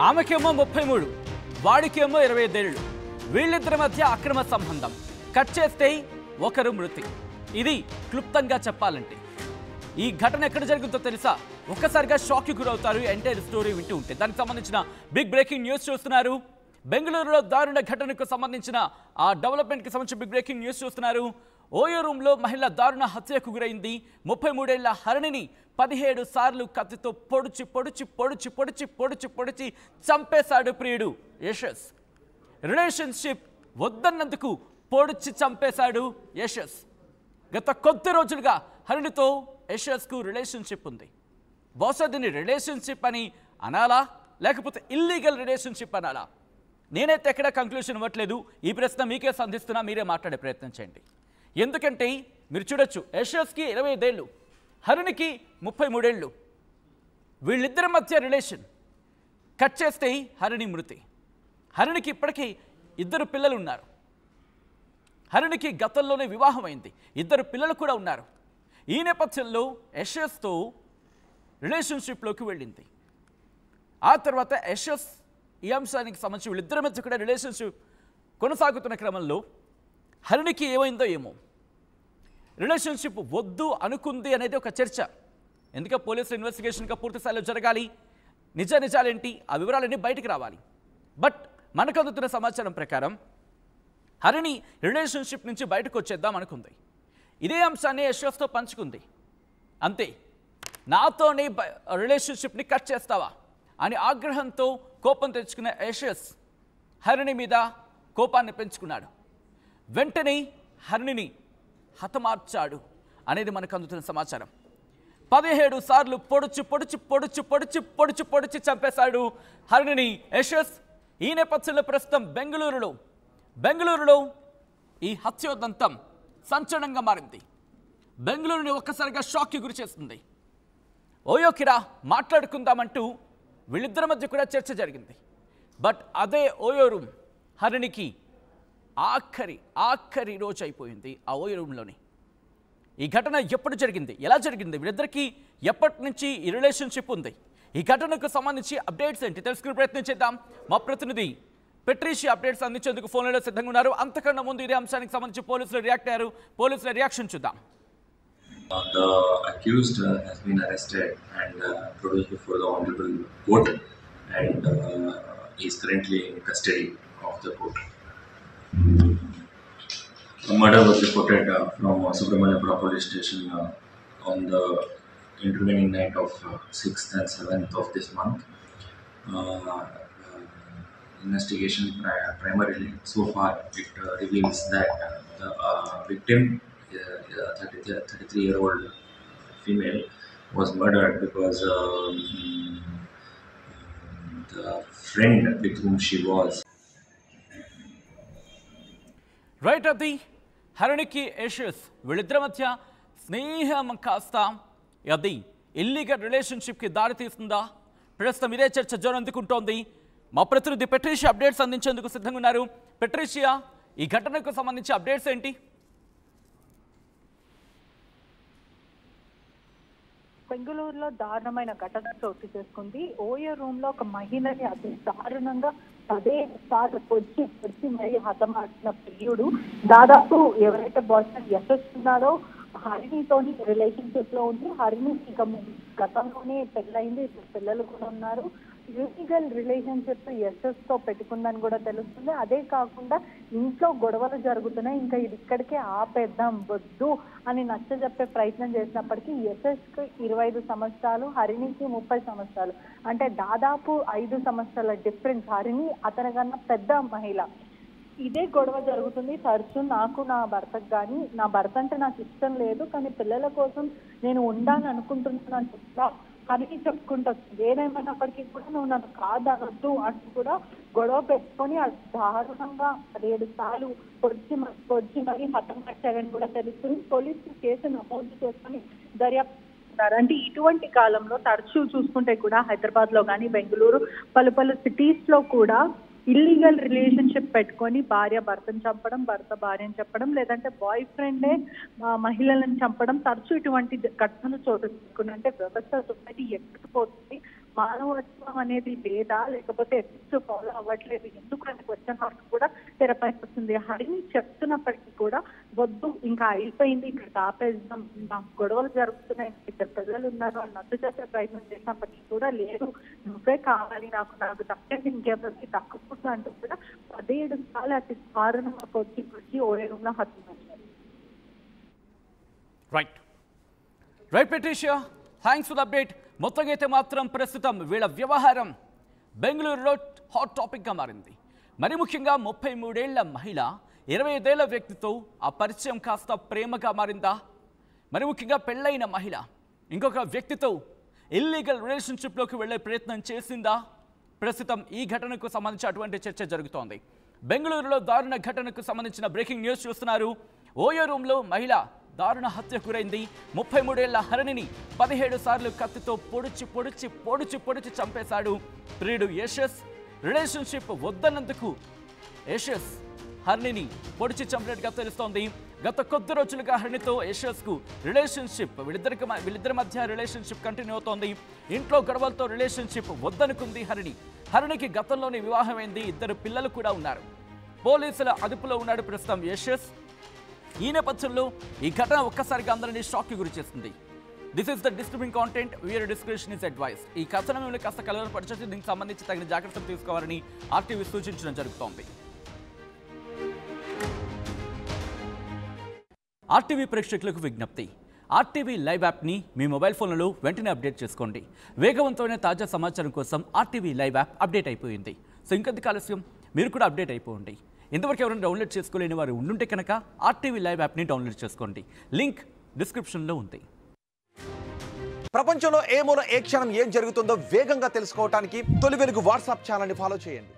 ఆమెకేమో 33, వాడికేమో 25 ఏళ్ళు. వీళ్ళిద్దరి మధ్య అక్రమ సంబంధం. కట్ చేస్తే ఒకరు మృతి. ఇది క్లుప్తంగా చెప్పాలంటే. ఈ ఘటన ఎక్కడ జరుగుతుందో తెలుసా? ఒక్కసారిగా షాక్కి గురవుతారు ఎంటైర్ స్టోరీ వింటూ ఉంటే. దానికి సంబంధించిన బిగ్ బ్రేకింగ్ న్యూస్ చూస్తున్నారు. బెంగళూరులో దారుణ ఘటనకు సంబంధించిన ఆ డెవలప్మెంట్కి సంబంధించిన బిగ్ బ్రేకింగ్ న్యూస్ చూస్తున్నారు. ఓయో రూమ్లో మహిళ దారుణ హత్యకు గురైంది. 33 ఏళ్ల హరిణిని 17 సార్లు కత్తితో పొడిచి పొడిచి పొడిచి పొడిచి పొడిచి పొడిచి చంపేశాడు ప్రియుడు యశస్. రిలేషన్షిప్ వద్దన్నందుకు పొడిచి చంపేశాడు యశస్. గత కొద్ది రోజులుగా హరిణితో యశస్కు రిలేషన్షిప్ ఉంది. బహుశా దీన్ని రిలేషన్షిప్ అని అనాలా, లేకపోతే ఇల్లీగల్ రిలేషన్షిప్ అనాలా? నేనైతే ఎక్కడ కంక్లూషన్ ఇవ్వట్లేదు. ఈ ప్రశ్న మీకే సంధిస్తున్నా, మీరే మాట్లాడే ప్రయత్నం చేయండి. ఎందుకంటే మీరు చూడొచ్చు, యశస్కి 25 ఏళ్ళు, హరిణికి 33 ఏళ్ళు. వీళ్ళిద్దరి మధ్య రిలేషన్. కట్ చేస్తే హరిణి మృతి. హరిణికి ఇప్పటికీ 2 పిల్లలు ఉన్నారు. హరిణికి గతంలోనే వివాహం అయింది. 2 పిల్లలు కూడా ఉన్నారు. ఈ నేపథ్యంలో యశస్తో రిలేషన్షిప్లోకి వెళ్ళింది. ఆ తర్వాత యశస్ ఈ అంశానికి సంబంధించి వీళ్ళిద్దరి మధ్య కూడా రిలేషన్షిప్ కొనసాగుతున్న క్రమంలో హరిణికి ఏమైందో ఏమో. రిలేషన్షిప్ వద్దు అనుకుంది అనేది ఒక చర్చ. ఎందుకంటే పోలీసుల ఇన్వెస్టిగేషన్గా పూర్తి స్థాయిలో జరగాలి. నిజాలేంటి ఆ వివరాలన్నీ బయటికి రావాలి. బట్ మనకు అందుతున్న సమాచారం ప్రకారం హరిణి రిలేషన్షిప్ నుంచి బయటకు వచ్చేద్దాం అనుకుంది. ఇదే అంశాన్ని యశస్తో పంచుకుంది. అంతే, నాతోనే రిలేషన్షిప్ని కట్ చేస్తావా అని ఆగ్రహంతో కోపం తెచ్చుకున్న యశస్ హరిణి మీద కోపాన్ని పెంచుకున్నాడు. వెంటనే హరిణిని హతమార్చాడు అనేది మనకు అందుతున్న సమాచారం. 17 సార్లు పొడిచి పొడిచి పొడిచి పొడిచి పొడిచి పొడిచి చంపేశాడు హరిణిని యశస్. ఈ నేపథ్యంలో ప్రస్తుతం బెంగళూరులో ఈ హత్యోదంతం సంచలనంగా మారింది. బెంగళూరుని ఒక్కసారిగా షాక్కి గురి చేస్తుంది. ఓయోకిరా మాట్లాడుకుందామంటూ వీళ్ళిద్దరి మధ్య కూడా చర్చ జరిగింది. బట్ అదే ఓయో రూమ్ హరిణికి ఆఖరి రోజు అయిపోయింది. ఆ ఓయో రూమ్లోని ఈ ఘటన ఎప్పుడు జరిగింది, ఎలా జరిగింది, వీళ్ళిద్దరికీ ఎప్పటి నుంచి ఈ రిలేషన్షిప్ ఉంది, ఈ ఘటనకు సంబంధించి అప్డేట్స్ ఏంటి తెలుసుకునే ప్రయత్నం చేద్దాం. మా ప్రతినిధి పెట్రీషియా అప్డేట్స్ అందించేందుకు ఫోన్లో సిద్ధంగా ఉన్నారు. అంతకన్నా ముందు ఇదే అంశానికి సంబంధించి పోలీసులు రియాక్ట్ అయ్యారు. పోలీసుల రియాక్షన్ చూద్దాం. The accused has been arrested and produced before the Honorable Court and is currently in custody of the court. A murder was reported from Subramanyapura police station on the intervening night of 6th and 7th of this month. Investigation primarily so far it reveals that the victim, 33-year-old female, was murdered because the friend with whom she was. Right, అది హరిణికి యశస్ వీళ్ళిద్దరి మధ్య స్నేహం కాస్త అది illegal రిలేషన్షిప్కి దారితీస్తుందా? ప్రస్తుతం ఇదే చర్చ జోరందుకుంటోంది. మా ప్రతినిధి పెట్రీషియా అప్డేట్స్ అందించేందుకు సిద్ధంగా ఉన్నారు. పెట్రీషియా, ఈ ఘటనకు సంబంధించి అప్డేట్స్ ఏంటి? బెంగళూరులో దారుణమైన ఘటన చోటు చేసుకుంది. ఓయో రూమ్ లో ఒక మహిళని అతి దారుణంగా 17 సార్లు పొడిచి మరీ హతమార్చిన ప్రియుడు దాదాపు ఎవరైతే బాయ్ ఫ్రెండ్ యశస్ ఉన్నారో హరిణితోని రిలేషన్షిప్ లో ఉంది. హరిణి ఇక గతంలోనే పెళ్ళయింది, పిల్లలు కూడా ఉన్నారు. ఇల్లీగల్ రిలేషన్షిప్ యశస్ తో పెట్టుకుందని కూడా తెలుస్తుంది. అదే కాకుండా ఇంట్లో గొడవలు జరుగుతున్నాయి, ఇంకా ఇది ఇక్కడికే ఆపేద్దాం వద్దు అని నచ్చజెప్పే ప్రయత్నం చేసినప్పటికీ యశస్ కి 25 సంవత్సరాలు, హరిణికి 30 సంవత్సరాలు, అంటే దాదాపు 5 సంవత్సరాల డిఫరెన్స్. హరిణి అతని కన్నా పెద్ద మహిళ. ఇదే గొడవ జరుగుతుంది తరచు. నాకు నా భర్తకు కానీ, నా భర్త అంటే నాకు ఇష్టం లేదు కానీ పిల్లల కోసం నేను ఉండాలని అనుకుంటున్నాను చెప్తా హరిణి చెప్పుకుంటూ వచ్చింది. ఏదేమైనప్పటికీ కూడా నువ్వు నన్ను కాదనొద్దు అంటూ కూడా గొడవ పెట్టుకొని దారుణంగా 7 సార్లు పొడిచి మరీ హతమార్చారని కూడా తెలుస్తుంది. పోలీసులు కేసు నమోదు చేసుకొని దర్యాప్తు. అంటే ఇటువంటి కాలంలో తరచూ చూసుకుంటే కూడా హైదరాబాద్ లో కానీ, బెంగళూరు పలు సిటీస్ లో కూడా ఇల్లీగల్ రిలేషన్షిప్ పెట్టుకొని భార్య భర్తను చంపడం, భర్త భార్యను చంపడం, లేదంటే బాయ్ ఫ్రెండే మహిళలను చంపడం తరచూ ఇటువంటి ఘటనలు చోటు చేసుకున్నాయి. అంటే వ్యవస్థ సొసైటీ ఎక్కడికి పోతుంది, మానవత్వం అనేది లేదా, లేకపోతే ఎథిక్స్ ఫాలో అవ్వట్లేదు ఎందుకు అనే క్వశ్చన్ మార్క్ కూడా తెరపైకి వస్తుంది. హరిని చెప్తున్నప్పటికీ కూడా వద్దు, ఇంకా అయిపోయింది, ఇక్కడ ఆపేద్దాం, నాకు గొడవలు జరుగుతున్నాయి, ఇద్దరు ప్రజలు ఉన్నారు అని నచ్చ చేసే ప్రయత్నం చేసినప్పటికీ కూడా లేదు, నువ్వే కావాలి, నాకు తప్పేది ఇంకెవరికి తక్కువ అంటూ కూడా 17 సార్లు అతి దారుణంగా కొట్టి ఓయే రూమ్ లో హత్య. Right Patricia, thanks for the update. మొత్తంగా అయితే మాత్రం ప్రస్తుతం వీళ్ళ వ్యవహారం బెంగళూరులో హాట్ టాపిక్గా మారింది. మరి ముఖ్యంగా 33 ఏళ్ల మహిళ 25 ఏళ్ల వ్యక్తితో ఆ పరిచయం కాస్త ప్రేమగా మారిందా? మరి ముఖ్యంగా పెళ్ళైన మహిళ ఇంకొక వ్యక్తితో ఇల్లీగల్ రిలేషన్షిప్లోకి వెళ్లే ప్రయత్నం చేసిందా? ప్రస్తుతం ఈ ఘటనకు సంబంధించి అటువంటి చర్చ జరుగుతోంది. బెంగళూరులో దారుణ ఘటనకు సంబంధించిన బ్రేకింగ్ న్యూస్ చూస్తున్నారు. ఓయో రూమ్లో మహిళ దారుణ హత్య గురైంది. 33 ఏళ్ల హరిణిని 17 సార్లు కత్తితో పొడిచి చంపేశాడు ప్రియుడు యశస్. రిలేషన్షిప్ వద్దన్నందుకు యశస్ హరిణిని పొడిచి చంపినట్టుగా తెలుస్తోంది. గత కొద్ది రోజులుగా హరిణితో యశస్కు రిలేషన్షిప్, వీళ్ళిద్దరి మధ్య రిలేషన్షిప్ కంటిన్యూ అవుతోంది. ఇంట్లో గొడవలతో రిలేషన్షిప్ వద్దనుకుంది హరిణి. హరిణికి గతంలోనే వివాహమైంది, 2 పిల్లలు కూడా ఉన్నారు. పోలీసుల అదుపులో ఉన్నాడు ప్రస్తుతం యశస్. ఈ నేపథ్యంలో ఈ ఘటన ఒక్కసారిగా అందరినీ షాక్కి గురి చేస్తుంది. This is the disturbing content, viewer description is advice. ఈ కథనం మిమ్మల్ని కాస్త కలవరపరిచేసి దీనికి సంబంధించి తగిన జాగ్రత్తలు తీసుకోవాలని ఆర్టీవీ సూచించడం జరుగుతోంది. ఆర్టీవీ ప్రేక్షకులకు విజ్ఞప్తి, ఆర్టీవీ లైవ్ యాప్ని మీ మొబైల్ ఫోన్లలో వెంటనే అప్డేట్ చేసుకోండి. వేగవంతమైన తాజా సమాచారం కోసం ఆర్టీవీ లైవ్ యాప్ అప్డేట్ అయిపోయింది. సో ఇంకొంత ఆలస్యం మీరు కూడా అప్డేట్ అయిపోండి. ఇంతవరకు ఎవరైనా డౌన్లోడ్ చేసుకోలేని వారు ఉండుంటే కనుక ఆర్టీవీ లైవ్ యాప్ని డౌన్లోడ్ చేసుకోండి. లింక్ డిస్క్రిప్షన్లో ఉంది. ప్రపంచంలో ఏ మూల ఏ క్షణం ఏం జరుగుతుందో వేగంగా తెలుసుకోవడానికి తొలి వెలుగు వాట్సాప్ ఛానల్ని ఫాలో చేయండి.